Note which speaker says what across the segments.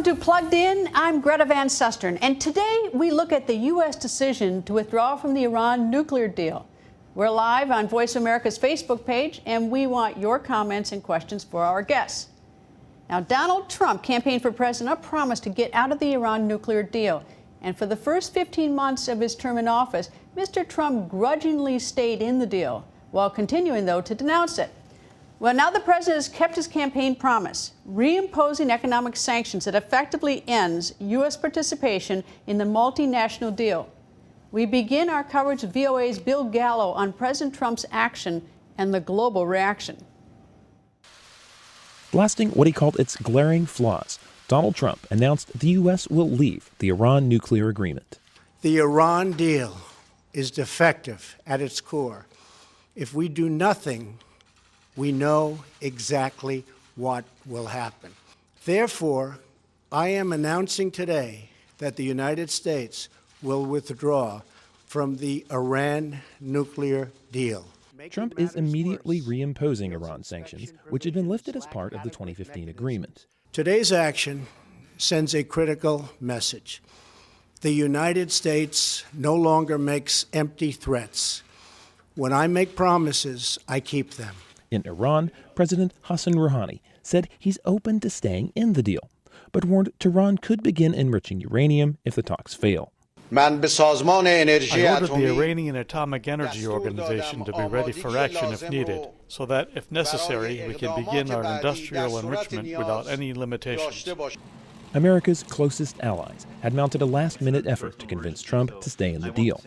Speaker 1: to Plugged In. I'm Greta Van Susteren, and today we look at the U.S. decision to withdraw from the Iran nuclear deal. We're live on Voice of America's Facebook page, and we want your comments and questions for our guests. Now, Donald Trump campaigned for president, promised to get out of the Iran nuclear deal. And for the first 15 months of his term in office, Mr. Trump grudgingly stayed in the deal, while continuing, though, to denounce it. Well, now the president has kept his campaign promise, reimposing economic sanctions that effectively ends U.S. participation in the multinational deal. We begin our coverage of VOA's Bill Gallo on President Trump's action and the global reaction.
Speaker 2: Blasting what he called its glaring flaws, Donald Trump announced the U.S. will leave the Iran nuclear agreement.
Speaker 3: The Iran deal is defective at its core. If we do nothing, we know exactly what will happen. Therefore, I am announcing today that the United States will withdraw from the Iran nuclear deal.
Speaker 2: Trump is immediately reimposing Iran sanctions, which had been lifted as part of the 2015 agreement.
Speaker 3: Today's action sends a critical message. The United States no longer makes empty threats. When I make promises, I keep them.
Speaker 2: In Iran, President Hassan Rouhani said he's open to staying in the deal, but warned Tehran could begin enriching uranium if the talks fail.
Speaker 4: I ordered the Iranian Atomic Energy Organization to be ready for action if needed, so that, if necessary, we can begin our industrial enrichment without any limitations.
Speaker 2: America's closest allies had mounted a last-minute effort to convince Trump to stay in the deal.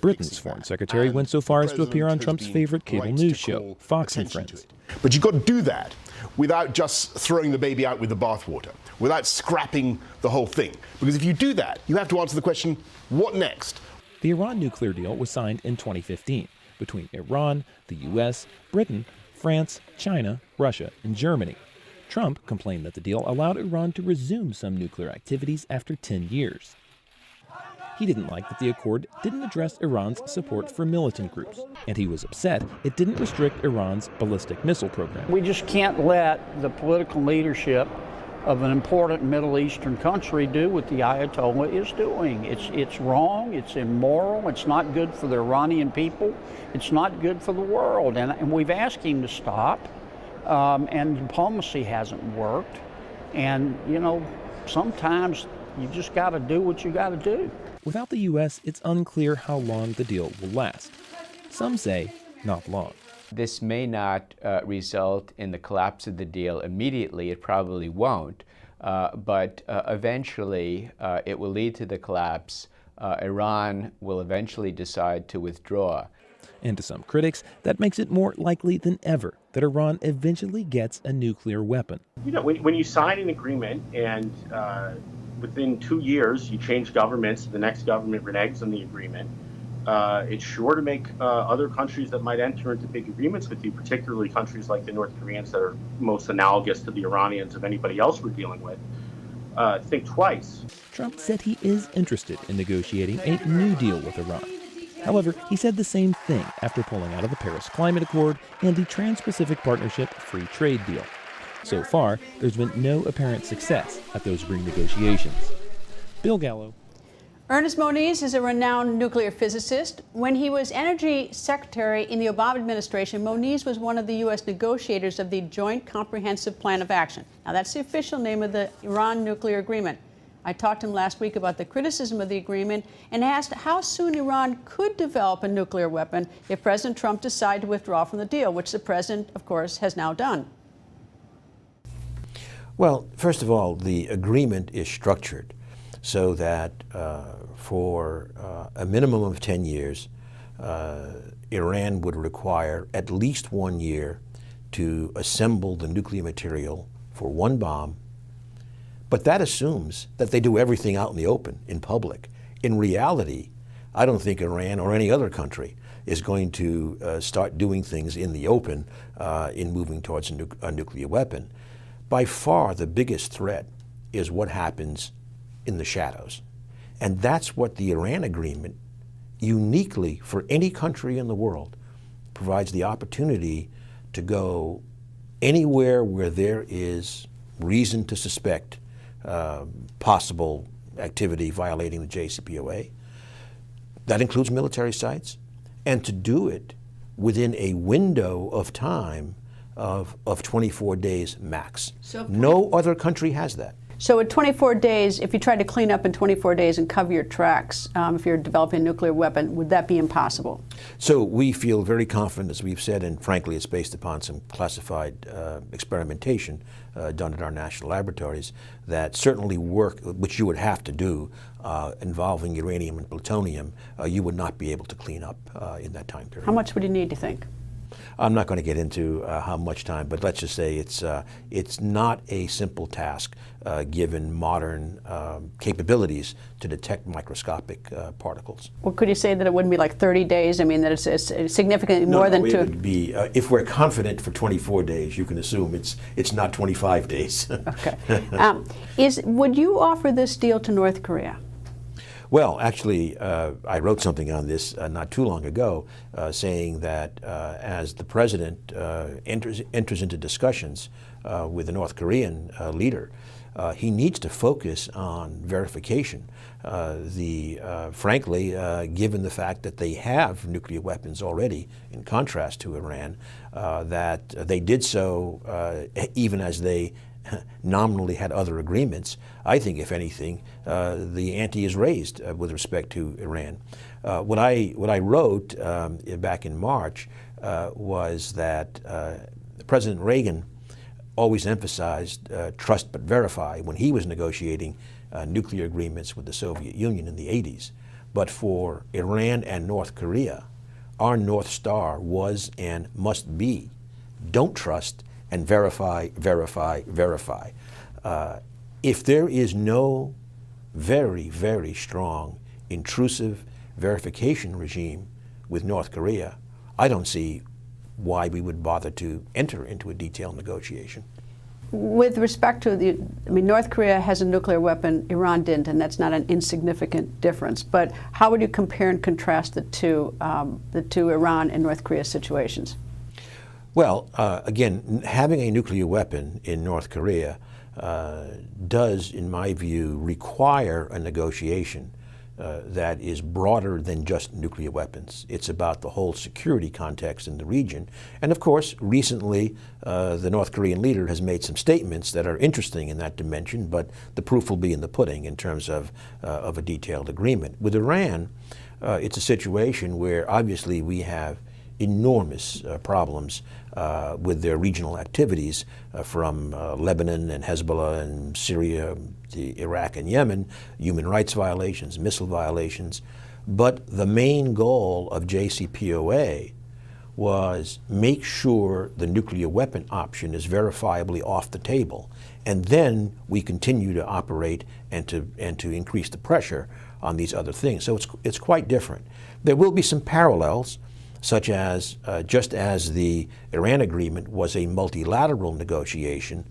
Speaker 2: Britain's foreign secretary went so far as to appear on Trump's favorite cable news show, Fox and Friends.
Speaker 5: But you've got to do that without just throwing the baby out with the bathwater, without scrapping the whole thing. Because if you do that, you have to answer the question, what next?
Speaker 2: The Iran nuclear deal was signed in 2015 between Iran, the U.S., Britain, France, China, Russia, and Germany. Trump complained that the deal allowed Iran to resume some nuclear activities after 10 years. He didn't like that the accord didn't address Iran's support for militant groups, and he was upset it didn't restrict Iran's ballistic missile program.
Speaker 6: We just can't let the political leadership of an important Middle Eastern country do what the Ayatollah is doing. It's wrong, it's immoral, it's not good for the Iranian people, it's not good for the world, and we've asked him to stop. And diplomacy hasn't worked. And, you know, sometimes you just got to do what you got to do.
Speaker 2: Without the U.S., it's unclear how long the deal will last. Some say not long.
Speaker 7: This may not result in the collapse of the deal immediately. It probably won't. But eventually, it will lead to the collapse. Iran will eventually decide to withdraw.
Speaker 2: And to some critics, that makes it more likely than ever that Iran eventually gets a nuclear weapon.
Speaker 8: You know, when you sign an agreement and within 2 years you change governments, the next government reneges on the agreement, it's sure to make other countries that might enter into big agreements with you, particularly countries like the North Koreans that are most analogous to the Iranians of anybody else we're dealing with, think twice.
Speaker 2: Trump said he is interested in negotiating a new deal with Iran. However, he said the same thing after pulling out of the Paris Climate Accord and the Trans-Pacific Partnership free trade deal. So far, there's been no apparent success at those renegotiations. Bill Gallo.
Speaker 1: Ernest Moniz is a renowned nuclear physicist. When he was energy secretary in the Obama administration, Moniz was one of the U.S. negotiators of the Joint Comprehensive Plan of Action. Now, that's the official name of the Iran nuclear agreement. I talked to him last week about the criticism of the agreement and asked how soon Iran could develop a nuclear weapon if President Trump decided to withdraw from the deal, which the president, of course, has now done.
Speaker 9: Well, first of all, the agreement is structured so that for a minimum of 10 years, Iran would require at least 1 year to assemble the nuclear material for one bomb. But that assumes that they do everything out in the open, in public. In reality, I don't think Iran or any other country is going to start doing things in the open in moving towards a nuclear weapon. By far, the biggest threat is what happens in the shadows. And that's what the Iran agreement, uniquely for any country in the world, provides the opportunity to go anywhere where there is reason to suspect possible activity violating the JCPOA. That includes military sites, and to do it within a window of time of 24 days max. So no other country has that.
Speaker 1: So at 24 days, if you tried to clean up in 24 days and cover your tracks, if you're developing a nuclear weapon, would that be impossible?
Speaker 9: So we feel very confident, as we've said, and frankly it's based upon some classified experimentation done at our national laboratories, that certainly work, which you would have to do, involving uranium and plutonium, you would not be able to clean up in that time period.
Speaker 1: How much would you need, do you think?
Speaker 9: I'm not going to get into how much time, but let's just say it's not a simple task given modern capabilities to detect microscopic particles.
Speaker 1: Well, could you say that it wouldn't be like 30 days? I mean, that it's significantly more than
Speaker 9: it
Speaker 1: two.
Speaker 9: Would be, if we're confident for 24 days, you can assume it's not 25 days.
Speaker 1: Okay. Would you offer this deal to North Korea?
Speaker 9: Well, actually, I wrote something on this not too long ago, saying that as the president enters into discussions with the North Korean leader, he needs to focus on verification. Frankly, given the fact that they have nuclear weapons already, in contrast to Iran, that they did so even as they nominally had other agreements. I think, if anything, the ante is raised with respect to Iran. What I wrote back in March was that President Reagan always emphasized trust but verify when he was negotiating nuclear agreements with the Soviet Union in the 80s. But for Iran and North Korea, our North Star was and must be don't trust and verify, verify, verify. If there is no very, very strong, intrusive verification regime with North Korea, I don't see why we would bother to enter into a detailed negotiation.
Speaker 1: With respect to North Korea has a nuclear weapon, Iran didn't, and that's not an insignificant difference. But how would you compare and contrast the two Iran and North Korea situations?
Speaker 9: Well, again, having a nuclear weapon in North Korea does, in my view, require a negotiation that is broader than just nuclear weapons. It's about the whole security context in the region. And of course, recently, the North Korean leader has made some statements that are interesting in that dimension, but the proof will be in the pudding in terms of a detailed agreement. With Iran, it's a situation where obviously we have enormous problems with their regional activities from Lebanon and Hezbollah and Syria to Iraq and Yemen, human rights violations, missile violations. But the main goal of JCPOA was make sure the nuclear weapon option is verifiably off the table. And then we continue to operate and to increase the pressure on these other things. So it's quite different. There will be some parallels, such as just as the Iran agreement was a multilateral negotiation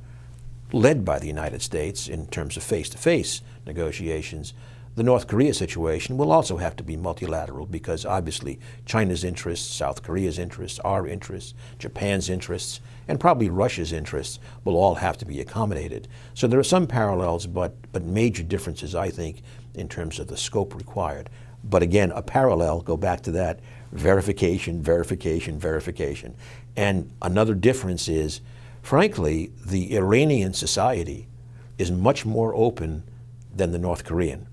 Speaker 9: led by the United States in terms of face-to-face negotiations, the North Korea situation will also have to be multilateral because obviously China's interests, South Korea's interests, our interests, Japan's interests, and probably Russia's interests will all have to be accommodated. So there are some parallels, but major differences, I think, in terms of the scope required. But again, a parallel, go back to that, verification, verification, verification. And another difference is, frankly, the Iranian society is much more open than the North Korean.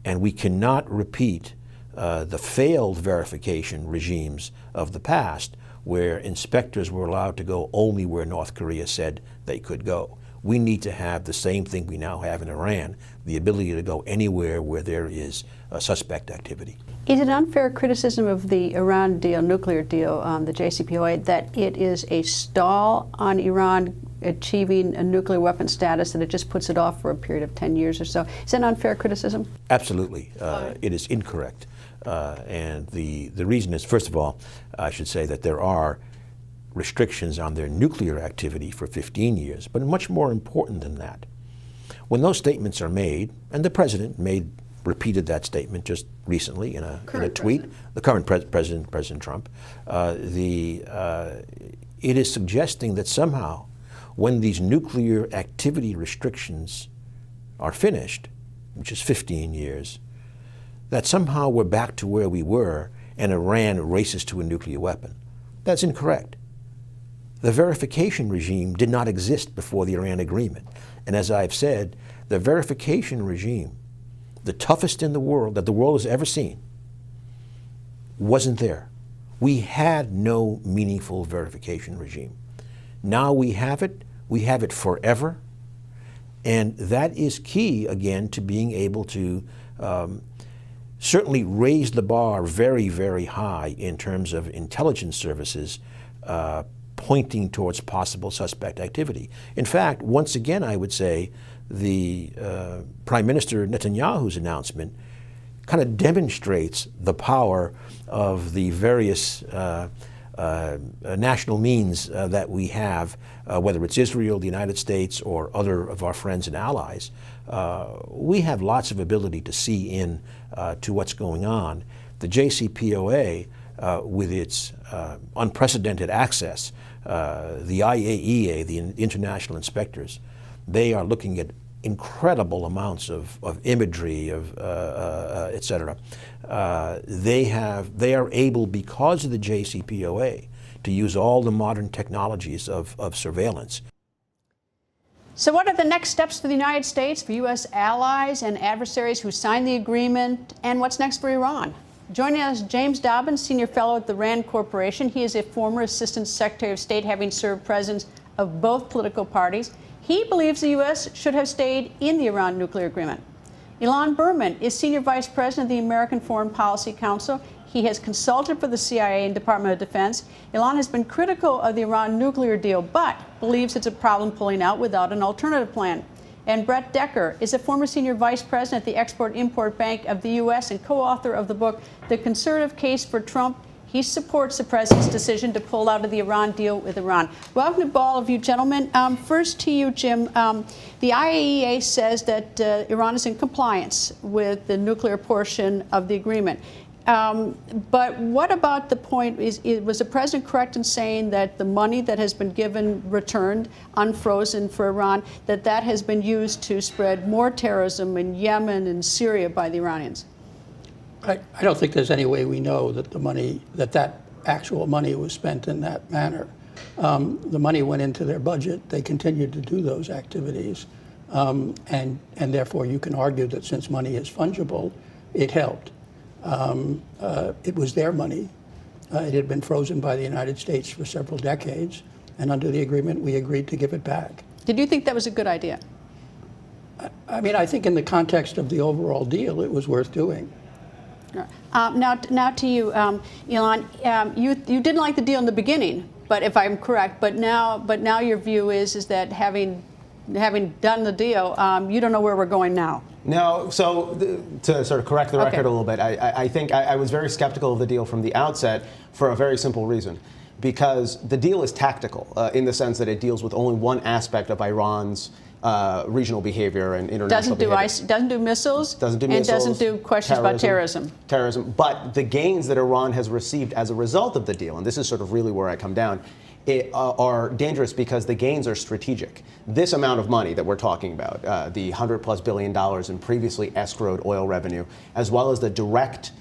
Speaker 9: And we cannot repeat the failed verification regimes of the past where inspectors were allowed to go only where North Korea said they could go. We need to have the same thing we now have in Iran, the ability to go anywhere where there is suspect activity.
Speaker 1: Is it unfair criticism of the Iran deal, nuclear deal, the JCPOA, that it is a stall on Iran achieving a nuclear weapon status, that it just puts it off for a period of 10 years or so? Is that an unfair criticism?
Speaker 9: Absolutely. It is incorrect. And the reason is, first of all, I should say that there are restrictions on their nuclear activity for 15 years, but much more important than that. When those statements are made, and the president repeated that statement just recently in a tweet, the current president, President Trump, it is suggesting that somehow when these nuclear activity restrictions are finished, which is 15 years, that somehow we're back to where we were and Iran races to a nuclear weapon. That's incorrect. The verification regime did not exist before the Iran agreement. And as I've said, the verification regime, the toughest in the world that the world has ever seen, wasn't there. We had no meaningful verification regime. Now we have it forever, and that is key, again, to being able to certainly raise the bar very, very high in terms of intelligence services pointing towards possible suspect activity. In fact, once again, I would say the Prime Minister Netanyahu's announcement kind of demonstrates the power of the various national means that we have, whether it's Israel, the United States, or other of our friends and allies. We have lots of ability to see in to what's going on. The JCPOA, with its unprecedented access, the IAEA, the international inspectors, they are looking at incredible amounts of imagery, et cetera. They are able, because of the JCPOA, to use all the modern technologies of surveillance.
Speaker 1: So what are the next steps for the United States, for U.S. allies and adversaries who signed the agreement, and what's next for Iran? Joining us, James Dobbins, Senior Fellow at the RAND Corporation. He is a former Assistant Secretary of State, having served presidents of both political parties. He believes the U.S. should have stayed in the Iran nuclear agreement. Ilan Berman is Senior Vice President of the American Foreign Policy Council. He has consulted for the CIA and Department of Defense. Ilan has been critical of the Iran nuclear deal, but believes it's a problem pulling out without an alternative plan. And Brett Decker is a former Senior Vice President at the Export-Import Bank of the U.S. and co-author of the book, The Conservative Case for Trump. He supports the president's decision to pull out of the Iran deal with Iran. Welcome to all of you, gentlemen. First to you, Jim. The IAEA says that Iran is in compliance with the nuclear portion of the agreement. But what about the point, was the president correct in saying that the money that has been given, returned, unfrozen for Iran, that has been used to spread more terrorism in Yemen and Syria by the Iranians?
Speaker 6: I don't think there's any way we know that the money, that actual money was spent in that manner. The money went into their budget. They continued to do those activities. And therefore, you can argue that since money is fungible, it helped. It was their money. It had been frozen by the United States for several decades. And under the agreement, we agreed to give it back.
Speaker 1: Did you think that was a good idea?
Speaker 6: I mean, I think in the context of the overall deal, it was worth doing.
Speaker 1: Now to you, Ilan. You didn't like the deal in the beginning, but if I'm correct, but now your view is that having done the deal, you don't know where we're going now.
Speaker 10: No, so to sort of correct the record a little bit, I think I was very skeptical of the deal from the outset for a very simple reason. Because the deal is tactical in the sense that it deals with only one aspect of Iran's regional behavior and international behavior.
Speaker 1: Doesn't do missiles, and doesn't do questions about terrorism.
Speaker 10: But the gains that Iran has received as a result of the deal, and this is sort of really where I come down, are dangerous because the gains are strategic. This amount of money that we're talking about, the $100+ billion in previously escrowed oil revenue, as well as the direct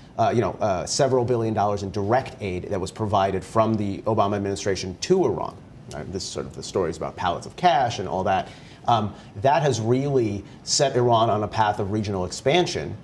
Speaker 10: several billion dollars in direct aid that was provided from the Obama administration to Iran. This is sort of the stories about pallets of cash and all that. That has really set Iran on a path of regional expansion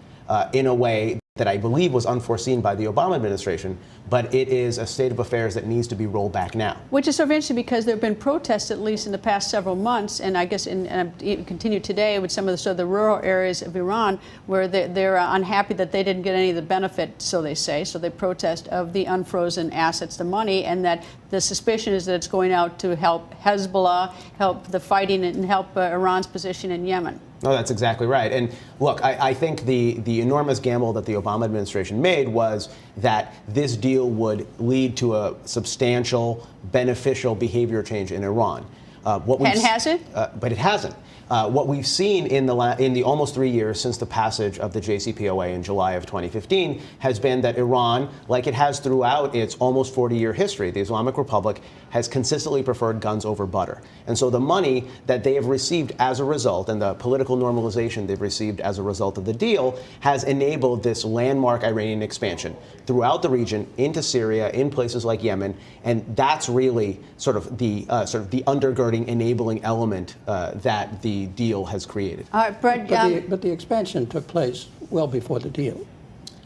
Speaker 10: in a way that I believe was unforeseen by the Obama administration, but it is a state of affairs that needs to be rolled back now.
Speaker 1: Which is sort of interesting because there have been protests, at least in the past several months, and I guess continue today with some of the sort of the rural areas of Iran where they're unhappy that they didn't get any of the benefit, so they say, so they protest of the unfrozen assets, the money, and that the suspicion is that it's going out to help Hezbollah, help the fighting, and help Iran's position in Yemen.
Speaker 10: No, that's exactly right. And look, I think the enormous gamble that the Obama administration made was that this deal would lead to a substantial beneficial behavior change in Iran.
Speaker 1: Has it?
Speaker 10: But it hasn't. What we've seen in the almost 3 years since the passage of the JCPOA in July of 2015 has been that Iran, like it has throughout its almost 40-year history, the Islamic Republic has consistently preferred guns over butter. And so the money that they have received as a result and the political normalization they've received as a result of the deal has enabled this landmark Iranian expansion throughout the region, into Syria, in places like Yemen, and that's really sort of the undergirding, enabling element that the deal has created.
Speaker 1: All right, Brett.
Speaker 6: But the expansion took place well before the deal.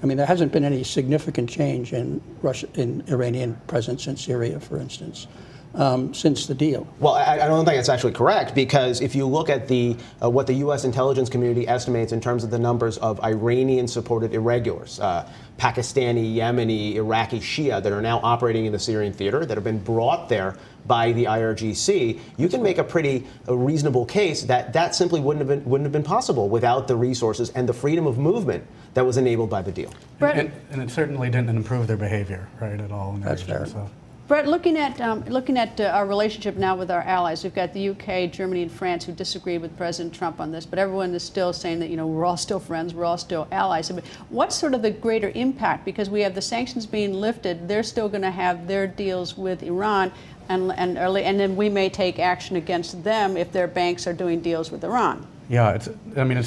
Speaker 6: I mean, there hasn't been any significant change in Iranian presence in Syria, for instance, since the deal.
Speaker 10: Well, I don't think it's actually correct, because if you look at what the U.S. intelligence community estimates in terms of the numbers of Iranian-supported irregulars, Pakistani, Yemeni, Iraqi Shia that are now operating in the Syrian theater, that have been brought there by the IRGC, you can make a pretty reasonable case that simply wouldn't have been possible without the resources and the freedom of movement that was enabled by the deal.
Speaker 11: And it certainly didn't improve their behavior, right, at all.
Speaker 6: That's fair.
Speaker 11: So.
Speaker 1: Brett, looking at our relationship now with our allies, we've got the UK, Germany, and France who disagree with President Trump on this, but everyone is still saying that, we're all still friends, we're all still allies. I mean, what's sort of the greater impact? Because we have the sanctions being lifted, they're still going to have their deals with Iran, and then we may take action against them if their banks are doing deals with Iran.
Speaker 11: Yeah, it's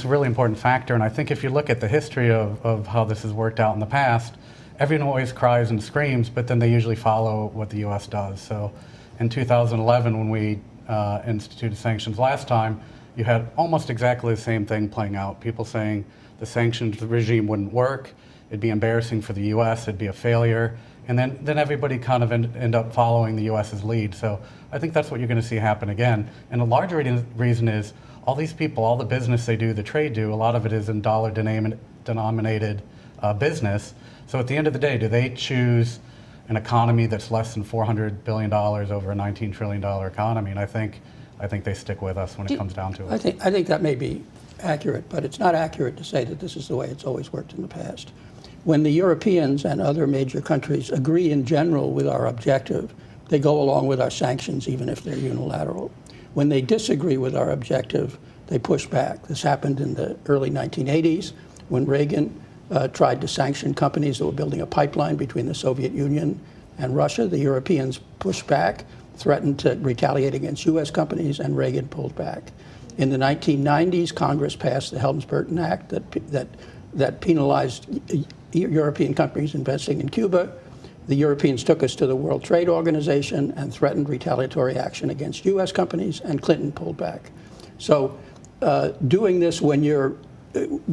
Speaker 11: a really important factor, and I think if you look at the history of how this has worked out in the past, everyone always cries and screams, but then they usually follow what the U.S. does. So in 2011, when we instituted sanctions last time, you had almost exactly the same thing playing out. People saying the sanctions regime wouldn't work, it'd be embarrassing for the U.S., it'd be a failure, and then everybody kind of end up following the U.S.'s lead. So I think that's what you're going to see happen again. And a larger reason is all these people, all the business they do, the trade do, a lot of it is in dollar-denominated business. So at the end of the day, do they choose an economy that's less than $400 billion over a $19 trillion economy? And I think they stick with us when it comes down to it.
Speaker 6: I think that may be accurate, but it's not accurate to say that this is the way it's always worked in the past. When the Europeans and other major countries agree in general with our objective, they go along with our sanctions even if they're unilateral. When they disagree with our objective, they push back. This happened in the early 1980s when Reagan tried to sanction companies that were building a pipeline between the Soviet Union and Russia. The Europeans pushed back, threatened to retaliate against U.S. companies, and Reagan pulled back. In the 1990s, Congress passed the Helms-Burton Act that penalized European companies investing in Cuba. The Europeans took us to the World Trade Organization and threatened retaliatory action against U.S. companies, and Clinton pulled back. So doing this when you're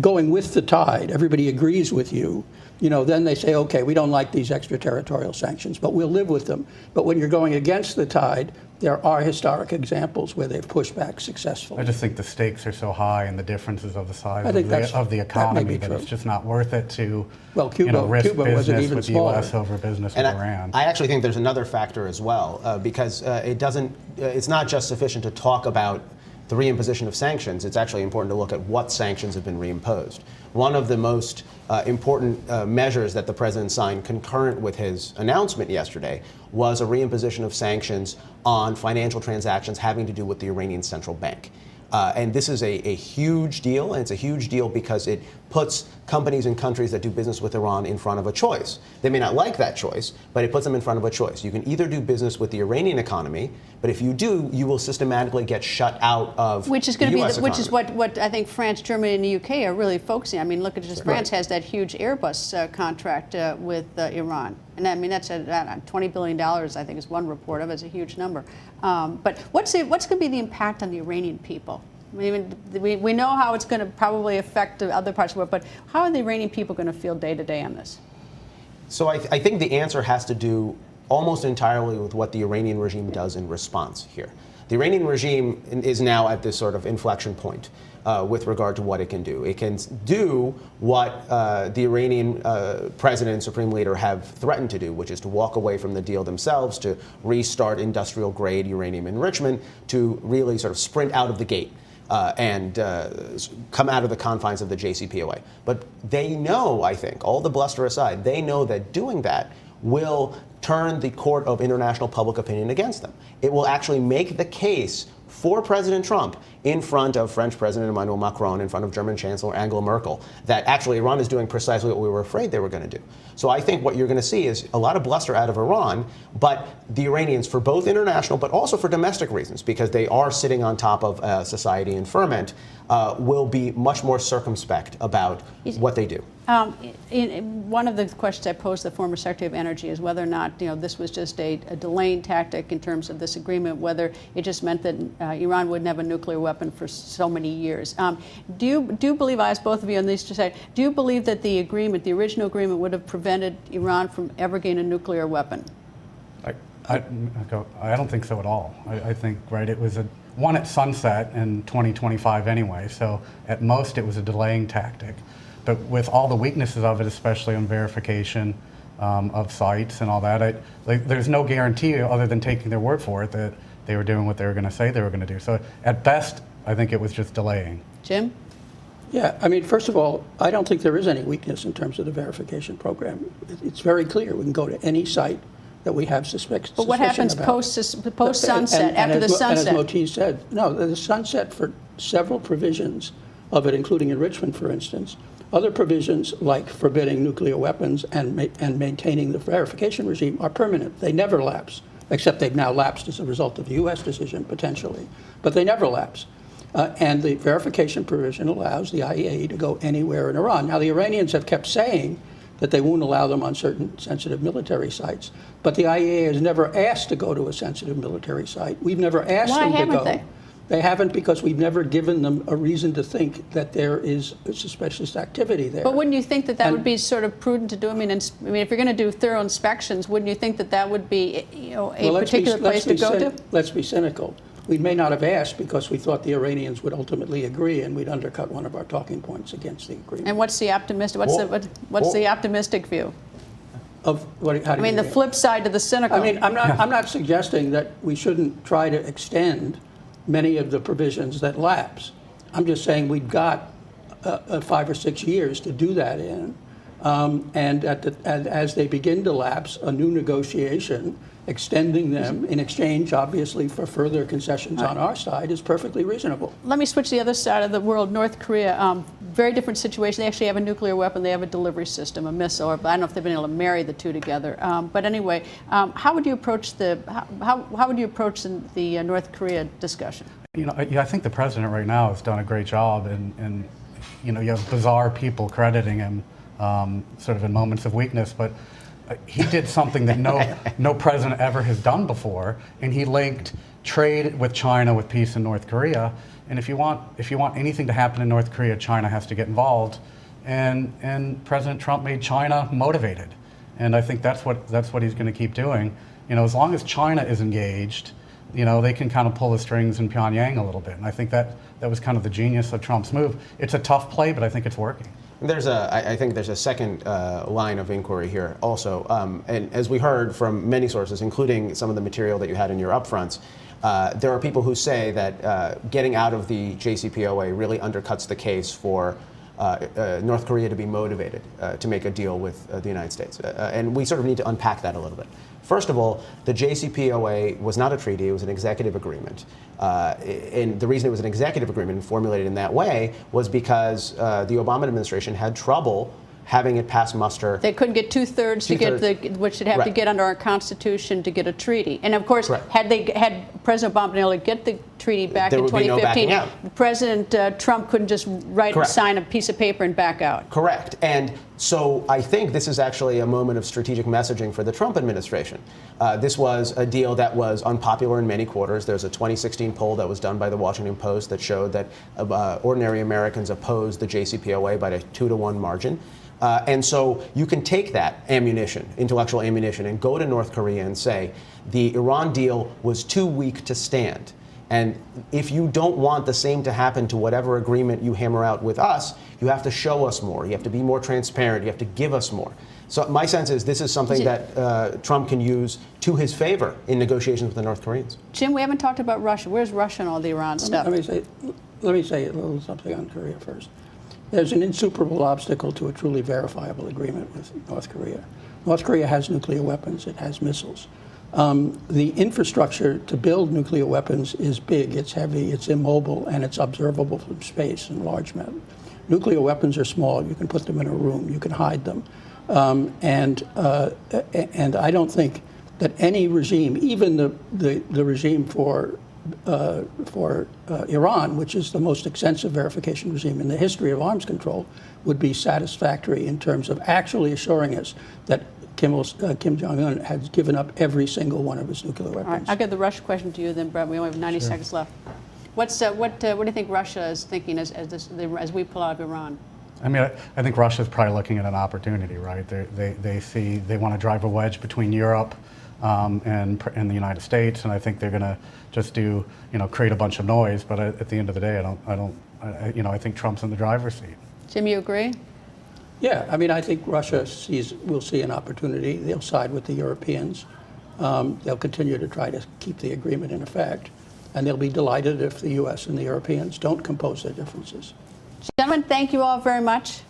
Speaker 6: going with the tide, everybody agrees with you, then they say, okay, we don't like these extraterritorial sanctions, but we'll live with them. But when you're going against the tide, there are historic example where they've pushed back successfully.
Speaker 11: I just think the stakes are so high and the differences of the size of the economy that it's just not worth it to risk business with the U.S. over business with Iran.
Speaker 10: I actually think there's another factor as well, because it's not just sufficient to talk about the reimposition of sanctions. It's actually important to look at what sanctions have been reimposed. One of the most important measures that the president signed concurrent with his announcement yesterday was a reimposition of sanctions on financial transactions having to do with the Iranian central bank. And this is a huge deal, and it's a huge deal because it puts companies and countries that do business with Iran in front of a choice. They may not like that choice, but it puts them in front of a choice. You can either do business with the Iranian economy, but if you do, you will systematically get shut out of the US economy.
Speaker 1: Which is what I think France, Germany, and the UK are really focusing. I mean, look at just France has that huge Airbus contract with Iran. And I mean, that's $20 billion, I think is one report of it. It's a huge number. But what's going to be the impact on the Iranian people? I mean, we know how it's going to probably affect the other parts of the world, but how are the Iranian people going to feel day to day on this?
Speaker 10: So I think the answer has to do almost entirely with what the Iranian regime does in response here. The Iranian regime is now at this sort of inflection point with regard to what it can do. It can do what the Iranian president and supreme leader have threatened to do, which is to walk away from the deal themselves, to restart industrial-grade uranium enrichment, to really sort of sprint out of the gate and come out of the confines of the JCPOA. But they know, I think, all the bluster aside, they know that doing that will turn the court of international public opinion against them. It will actually make the case for President Trump in front of French President Emmanuel Macron, in front of German Chancellor Angela Merkel, that actually Iran is doing precisely what we were afraid they were going to do. So I think what you're going to see is a lot of bluster out of Iran, but the Iranians, for both international but also for domestic reasons, because they are sitting on top of society in ferment, will be much more circumspect about what they do.
Speaker 1: One of the questions I posed to the former Secretary of Energy is whether or not this was just a delaying tactic in terms of this agreement, whether it just meant that Iran wouldn't have a nuclear weapon for so many years. Do you believe, I ask both of you on these to say, do you believe that the agreement, the original agreement, would have prevented Iran from ever gaining a nuclear weapon?
Speaker 11: I don't think so at all. I think, right, it was one at sunset in 2025 anyway, so at most it was a delaying tactic. But with all the weaknesses of it, especially on verification of sites and all that, there's no guarantee other than taking their word for it that they were doing what they were going to say they were going to do. So at best, I think it was just delaying.
Speaker 1: Jim?
Speaker 12: Yeah, I mean, first of all, I don't think there is any weakness in terms of the verification program. It's very clear. We can go to any site that we have suspicion about.
Speaker 1: But what happens post-sunset, after the sunset?
Speaker 12: And as Moti said, no, the sunset for several provisions of it, including enrichment, for instance. Other provisions, like forbidding nuclear weapons and maintaining the verification regime, are permanent. They never lapse, except they've now lapsed as a result of the U.S. decision, potentially. But they never lapse. And the verification provision allows the IAEA to go anywhere in Iran. Now, the Iranians have kept saying that they won't allow them on certain sensitive military sites. But the IAEA has never asked to go to a sensitive military site. We've never asked them to go. Why haven't they? They haven't, because we've never given them a reason to think that there is suspicious activity there.
Speaker 1: But wouldn't you think that would be sort of prudent to do? I mean, if you're going to do thorough inspections, wouldn't you think that would be a particular place to go to?
Speaker 12: Let's be cynical. We may not have asked because we thought the Iranians would ultimately agree, and we'd undercut one of our talking points against the agreement.
Speaker 1: And what's the optimistic? What's the optimistic view?
Speaker 12: Of what? How do
Speaker 1: the flip side to the cynical.
Speaker 12: I mean, I'm not suggesting that we shouldn't try to extend many of the provisions that lapse. I'm just saying we've got 5 or 6 years to do that in, and as they begin to lapse, a new negotiation extending them in exchange, obviously, for further concessions on our side is perfectly reasonable.
Speaker 1: Let me switch to the other side of the world. North Korea, very different situation. They actually have a nuclear weapon. They have a delivery system, a missile. But I don't know if they've been able to marry the two together. But anyway, how would you approach the North Korea discussion?
Speaker 11: I think the president right now has done a great job, and you have bizarre people crediting him sort of in moments of weakness, but he did something that no president ever has done before, and he linked trade with China with peace in North Korea. And if you want anything to happen in North Korea, China has to get involved. And President Trump made China motivated, and I think that's what he's going to keep doing. As long as China is engaged, they can kind of pull the strings in Pyongyang a little bit. And I think that was kind of the genius of Trump's move. It's a tough play, but I think it's working.
Speaker 10: I think there's a second line of inquiry here also. And as we heard from many sources, including some of the material that you had in your upfronts, there are people who say that getting out of the JCPOA really undercuts the case for North Korea to be motivated to make a deal with the United States. And we sort of need to unpack that a little bit. First of all, the JCPOA was not a treaty, it was an executive agreement. And the reason it was an executive agreement and formulated in that way was because the Obama administration had trouble having it pass muster.
Speaker 1: They couldn't get two-thirds to get which they'd have to get under our Constitution to get a treaty. And of course, had President Obama been able to get the treaty back in 2015, President Trump couldn't just sign a piece of paper and back out.
Speaker 10: Correct. And so I think this is actually a moment of strategic messaging for the Trump administration. This was a deal that was unpopular in many quarters. There's a 2016 poll that was done by the Washington Post that showed that ordinary Americans opposed the JCPOA by a 2-to-1 margin. And so you can take that ammunition, intellectual ammunition, and go to North Korea and say, the Iran deal was too weak to stand. And if you don't want the same to happen to whatever agreement you hammer out with us, you have to show us more. You have to be more transparent. You have to give us more. So my sense is this is something that Trump can use to his favor in negotiations with the North Koreans.
Speaker 1: Jim, we haven't talked about Russia. Where's Russia and all the Iran stuff?
Speaker 12: Let me say a little something on Korea first. There's an insuperable obstacle to a truly verifiable agreement with North Korea. North Korea has nuclear weapons. It has missiles. The infrastructure to build nuclear weapons is big, it's heavy, it's immobile, and it's observable from space in large measure. Nuclear weapons are small. You can put them in a room. You can hide them. And I don't think that any regime, even the regime for Iran, which is the most extensive verification regime in the history of arms control, would be satisfactory in terms of actually assuring us that Kim Jong-un has given up every single one of his nuclear weapons.
Speaker 1: All right, I'll get the Russia question to you then, Brett. We only have 90 seconds left. What do you think Russia is thinking as we pull out of Iran?
Speaker 11: I mean, I think Russia's probably looking at an opportunity, right? They want to drive a wedge between Europe and the United States, and I think they're going to just create a bunch of noise. But at the end of the day, I think Trump's in the driver's seat.
Speaker 1: Jim, you agree?
Speaker 12: Yeah, I mean, I think Russia will see an opportunity. They'll side with the Europeans. They'll continue to try to keep the agreement in effect. And they'll be delighted if the U.S. and the Europeans don't compose their differences.
Speaker 1: Gentlemen, thank you all very much.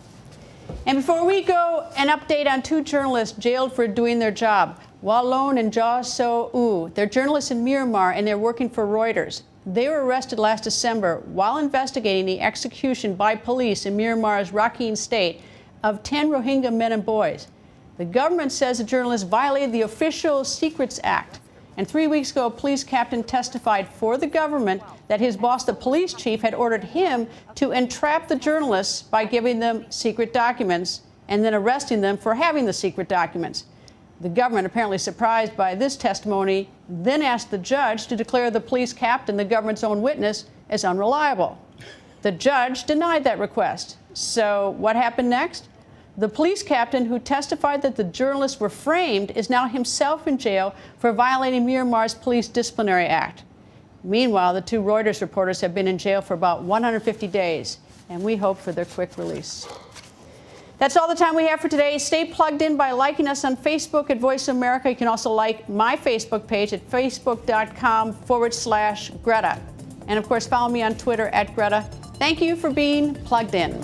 Speaker 1: And before we go, an update on 2 journalists jailed for doing their job. Walon and Ja So-u. They're journalists in Myanmar, and they're working for Reuters. They were arrested last December while investigating the execution by police in Myanmar's Rakhine state of 10 Rohingya men and boys. The government says the journalists violated the Official Secrets Act. And 3 weeks ago, a police captain testified for the government that his boss, the police chief, had ordered him to entrap the journalists by giving them secret documents and then arresting them for having the secret documents. The government, apparently surprised by this testimony, then asked the judge to declare the police captain, the government's own witness, as unreliable. The judge denied that request. So what happened next? The police captain who testified that the journalists were framed is now himself in jail for violating Myanmar's Police Disciplinary Act. Meanwhile, the 2 Reuters reporters have been in jail for about 150 days, and we hope for their quick release. That's all the time we have for today. Stay plugged in by liking us on Facebook at Voice of America. You can also like my Facebook page at facebook.com/Greta. And of course, follow me on Twitter at Greta. Thank you for being plugged in.